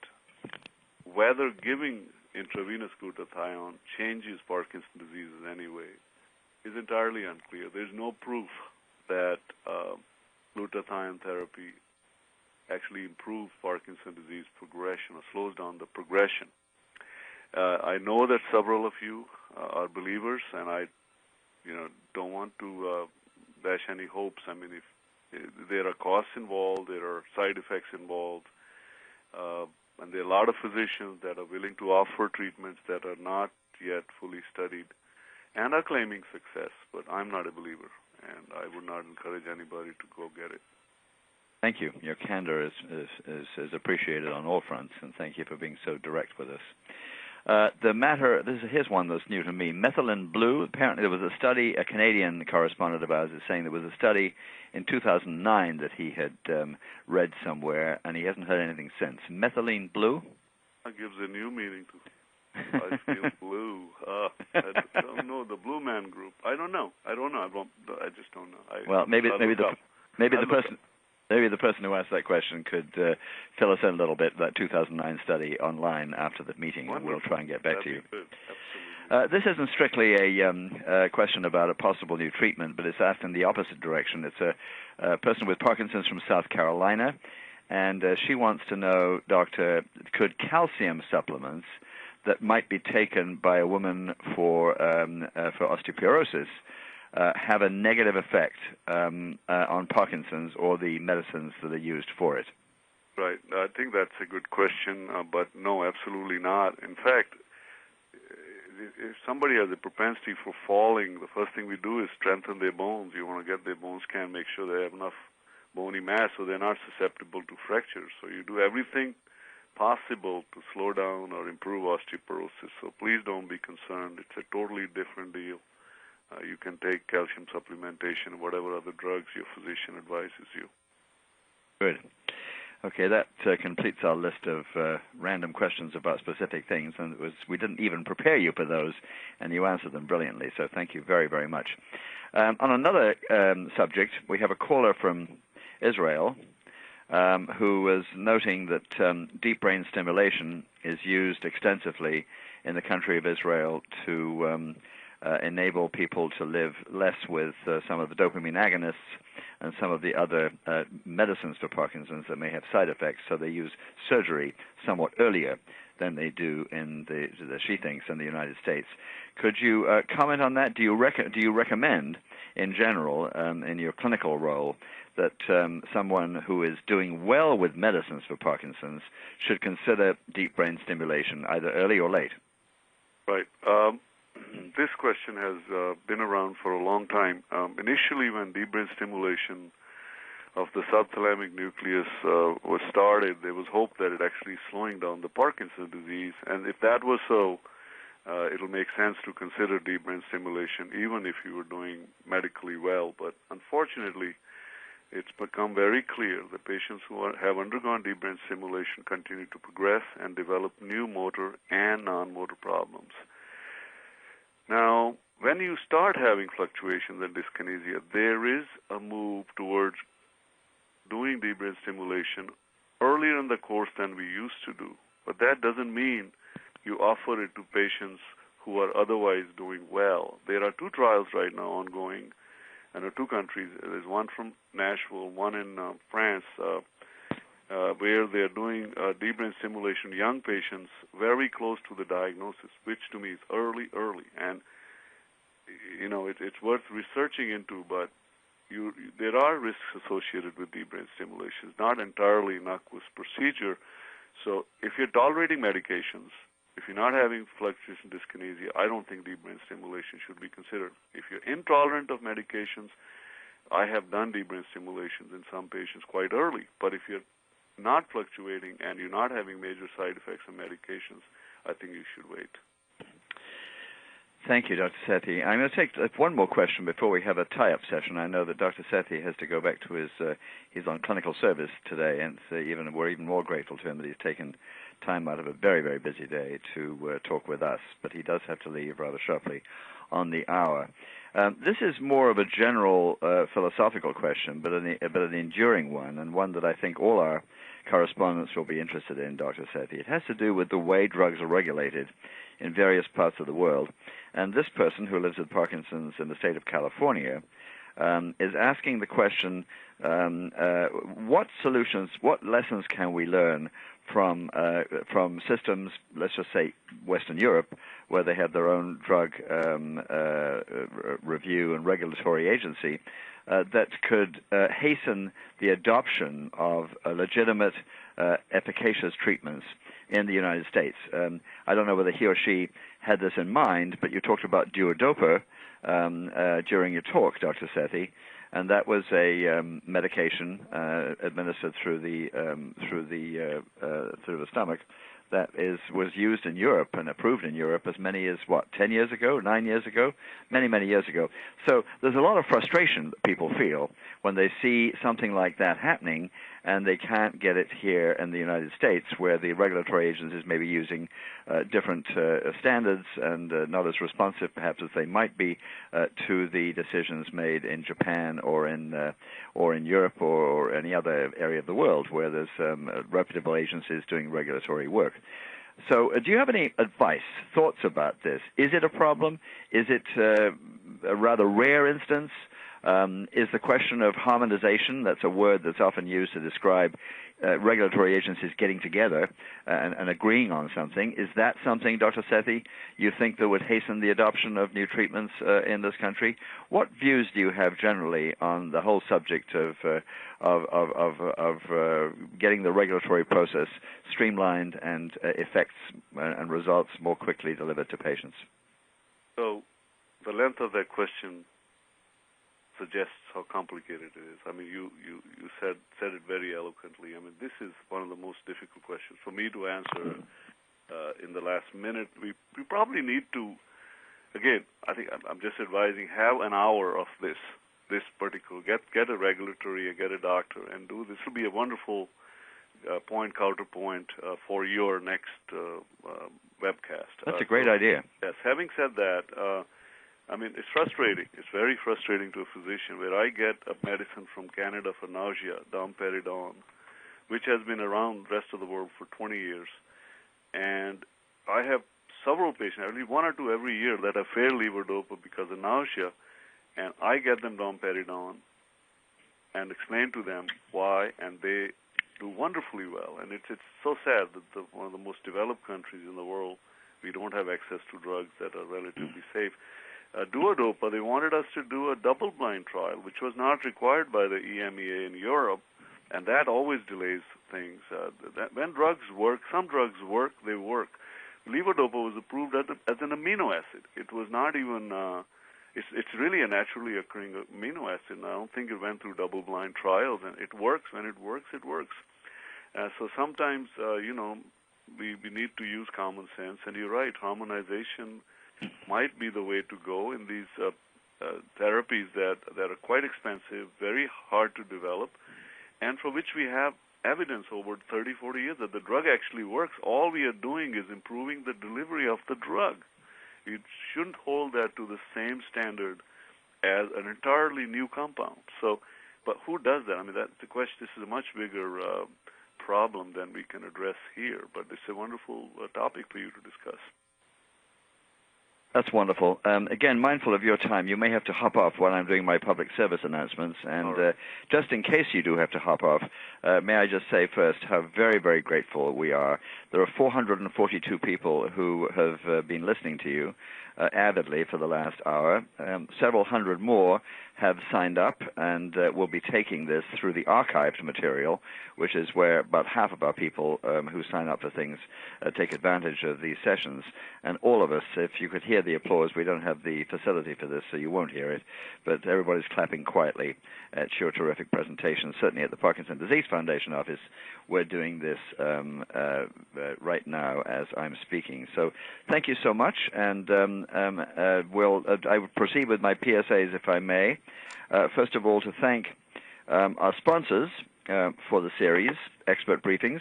whether giving intravenous glutathione changes Parkinson's disease in any way is entirely unclear. There's no proof that glutathione therapy actually improves Parkinson's disease progression or slows down the progression. I know that several of you are believers, and I, don't want to dash any hopes. I mean, if there are costs involved, there are side effects involved, and there are a lot of physicians that are willing to offer treatments that are not yet fully studied and are claiming success, but I'm not a believer, and I would not encourage anybody to go get it.
Thank you. Your candor is appreciated on all fronts, and thank you for being so direct with us. Here's one that's new to me. Methylene blue, apparently there was a study, a Canadian correspondent of ours is saying there was a study in 2009 that he had read somewhere, and he hasn't heard anything since. Methylene blue?
That gives a new meaning to I feel blue. I don't know, the Blue Man Group. I don't know. I just don't know.
Maybe the person who asked that question could fill us in a little bit, that 2009 study online after the meeting, and we'll try and get back to you.
Good. Absolutely.
This isn't strictly a question about a possible new treatment, but it's asked in the opposite direction. It's a person with Parkinson's from South Carolina, and she wants to know, Doctor, could calcium supplements that might be taken by a woman for osteoporosis have a negative effect on Parkinson's or the medicines that are used for it?
Right. I think that's a good question, but no, absolutely not. In fact, if somebody has a propensity for falling, the first thing we do is strengthen their bones. You want to get their bone scan, make sure they have enough bony mass so they're not susceptible to fractures. So you do everything possible to slow down or improve osteoporosis. So please don't be concerned. It's a totally different deal. You can take calcium supplementation, whatever other drugs your physician advises you.
Good. Okay, that completes our list of random questions about specific things, and we didn't even prepare you for those, and you answered them brilliantly, so thank you very, very much. On another subject, we have a caller from Israel who was noting that deep brain stimulation is used extensively in the country of Israel to enable people to live less with some of the dopamine agonists and some of the other medicines for Parkinson's that may have side effects. So they use surgery somewhat earlier than they do in she thinks, in the United States. Could you comment on that? Do you recommend, in general, in your clinical role, that someone who is doing well with medicines for Parkinson's should consider deep brain stimulation, either early or late?
Right. This question has been around for a long time. Initially, when deep brain stimulation of the subthalamic nucleus was started, there was hope that it actually slowing down the Parkinson's disease. And if that was so, it'll make sense to consider deep brain stimulation, even if you were doing medically well. But unfortunately, it's become very clear that patients who have undergone deep brain stimulation continue to progress and develop new motor and non-motor problems. Now, when you start having fluctuations and dyskinesia, there is a move towards doing deep brain stimulation earlier in the course than we used to do. But that doesn't mean you offer it to patients who are otherwise doing well. There are 2 trials right now ongoing in 2 countries. There's one from Nashville, one in France, where they're doing deep brain stimulation in young patients very close to the diagnosis, which to me is early. And, you know, it's worth researching into, but there are risks associated with deep brain stimulation. It's not entirely an aqueous procedure. So if you're tolerating medications, if you're not having fluctuation dyskinesia, I don't think deep brain stimulation should be considered. If you're intolerant of medications, I have done deep brain stimulations in some patients quite early. But if you're not fluctuating and you're not having major side effects of medications, I think you should wait.
Thank you, Dr. Sethi. I'm going to take one more question before we have a tie-up session. I know that Dr. Sethi has to go back to he's on clinical service today, and we're even more grateful to him that he's taken time out of a very, very busy day to talk with us, but he does have to leave rather sharply on the hour. This is more of a general philosophical question, but an enduring one, and one that I think all our correspondents will be interested in, Dr. Sethi. It has to do with the way drugs are regulated in various parts of the world. And this person, who lives with Parkinson's in the state of California, is asking the question, what lessons can we learn from systems, let's just say Western Europe, where they have their own drug review and regulatory agency, that could hasten the adoption of legitimate, efficacious treatments in the United States. I don't know whether he or she had this in mind, but you talked about Duodopa during your talk, Dr. Sethi, and that was a medication administered through the stomach that was used in Europe and approved in Europe as many as, 10 years ago, 9 years ago, many years ago. So there's a lot of frustration that people feel when they see something like that happening and they can't get it here in the United States, where the regulatory agencies may be using different standards and not as responsive perhaps as they might be to the decisions made in Japan or in Europe or any other area of the world where there's reputable agencies doing regulatory work. So do you have any advice, thoughts about this? Is it a problem? Is it a rather rare instance? Is the question of harmonization, that's a word that's often used to describe regulatory agencies getting together and agreeing on something, is that something, Dr. Sethi, you think that would hasten the adoption of new treatments in this country? What views do you have generally on the whole subject of getting the regulatory process streamlined and effects and results more quickly delivered to patients?
So the length of that question suggests how complicated it is. I mean, you said it very eloquently. I mean, this is one of the most difficult questions for me to answer in the last minute. We probably need to, again, I think I'm just advising, have an hour of this particular, get a regulatory, get a doctor, and do this. Will be a wonderful counterpoint for your next webcast.
That's a great idea.
Yes. Having said that, I mean, it's frustrating. It's very frustrating to a physician where I get a medicine from Canada for nausea, domperidone, which has been around the rest of the world for 20 years. and I have several patients, at least one or two every year, that have failed levodopa because of nausea, and I get them domperidone and explain to them why, and they do wonderfully well. And it's so sad that one of the most developed countries in the world, we don't have access to drugs that are relatively safe. Duodopa, they wanted us to do a double-blind trial, which was not required by the EMEA in Europe, and that always delays things. When drugs work, some drugs work, they work. Levodopa was approved as an amino acid. It was not even, it's really a naturally occurring amino acid, and I don't think it went through double-blind trials, and it works. When it works, it works. So sometimes, we need to use common sense, and you're right, harmonization might be the way to go in these therapies that are quite expensive, very hard to develop, and for which we have evidence over 30, 40 years that the drug actually works. All we are doing is improving the delivery of the drug. You shouldn't hold that to the same standard as an entirely new compound. So, but who does that? I mean, that's the question. This is a much bigger problem than we can address here, but it's a wonderful topic for you to discuss.
That's wonderful. Again, mindful of your time, you may have to hop off while I'm doing my public service announcements. And
right.
Just in case you do have to hop off, may I just say first how very, very grateful we are. There are 442 people who have been listening to you avidly for the last hour. Several hundred more have signed up and will be taking this through the archived material, which is where about half of our people who sign up for things take advantage of these sessions. And all of us, if you could hear the applause, we don't have the facility for this, so you won't hear it, but everybody's clapping quietly at your terrific presentation. Certainly at the Parkinson Disease Foundation office, we're doing this right now as I'm speaking. So thank you so much, and I will proceed with my PSAs, if I may. First of all, to thank our sponsors for the series, Expert Briefings,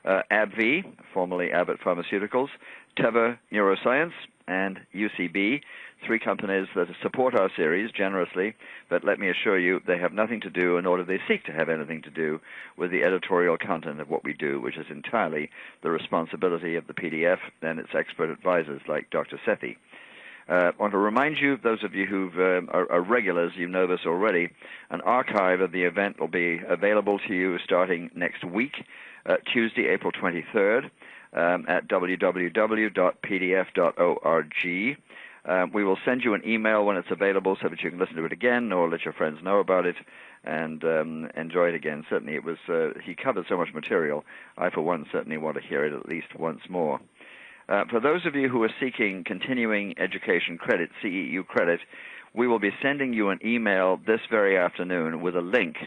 AbbVie, formerly Abbott Pharmaceuticals, Teva Neuroscience, and UCB, three companies that support our series generously, but let me assure you they have nothing to do, nor do they seek to have anything to do with the editorial content of what we do, which is entirely the responsibility of the PDF and its expert advisors like Dr. Sethi. I want to remind you, those of you who are regulars, you know this already, an archive of the event will be available to you starting next week, Tuesday, April 23rd, at www.pdf.org. We will send you an email when it's available so that you can listen to it again or let your friends know about it and enjoy it again. Certainly it was, he covered so much material, I for one certainly want to hear it at least once more. For those of you who are seeking continuing education credit, CEU credit, we will be sending you an email this very afternoon with a link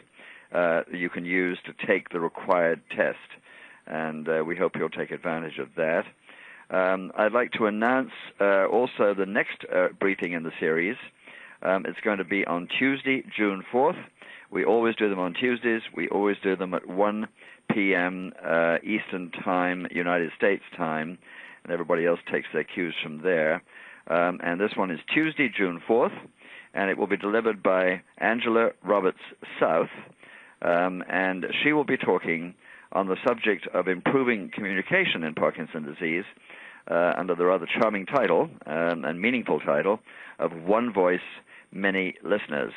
you can use to take the required test, and we hope you'll take advantage of that. I'd like to announce also the next briefing in the series. It's going to be on Tuesday, June 4th. We always do them on Tuesdays. We always do them at 1 p.m. Eastern Time, United States time, and everybody else takes their cues from there. And this one is Tuesday, June 4th, and it will be delivered by Angela Roberts-South, and she will be talking on the subject of improving communication in Parkinson's disease under the rather charming title and meaningful title of One Voice, Many Listeners.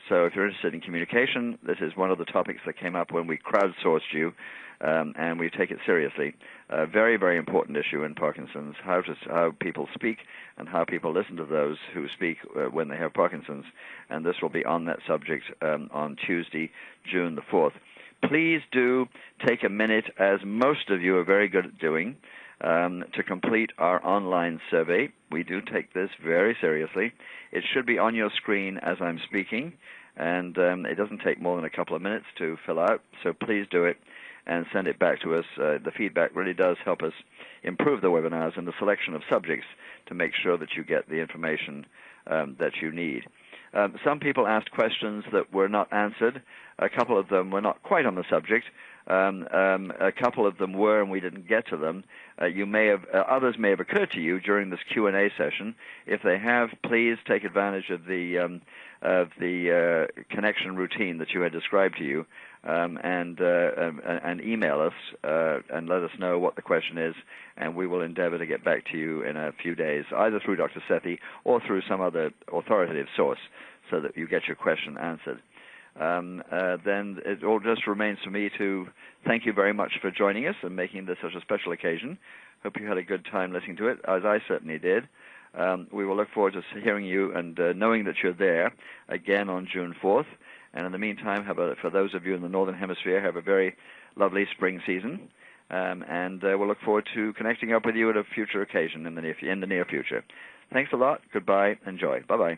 So if you're interested in communication, this is one of the topics that came up when we crowdsourced you, and we take it seriously. A very, very important issue in Parkinson's, how people speak and how people listen to those who speak when they have Parkinson's. And this will be on that subject on Tuesday, June the 4th. Please do take a minute, as most of you are very good at doing, to complete our online survey. We do take this very seriously. It should be on your screen as I'm speaking, and it doesn't take more than a couple of minutes to fill out, so please do it and send it back to us. The feedback really does help us improve the webinars and the selection of subjects to make sure that you get the information that you need. Some people asked questions that were not answered. A couple of them were not quite on the subject. A couple of them were, and we didn't get to them. Others may have occurred to you during this Q&A session. If they have, please take advantage of the of the connection routine that you had described to you, and email us and let us know what the question is, and we will endeavor to get back to you in a few days, either through Dr. Sethi or through some other authoritative source, so that you get your question answered. Then it all just remains for me to thank you very much for joining us and making this such a special occasion. Hope you had a good time listening to it, as I certainly did. We will look forward to hearing you and knowing that you're there again on June 4th. And in the meantime, for those of you in the Northern Hemisphere, have a very lovely spring season. And we'll look forward to connecting up with you at a future occasion in the near future. Thanks a lot. Goodbye. Enjoy. Bye-bye.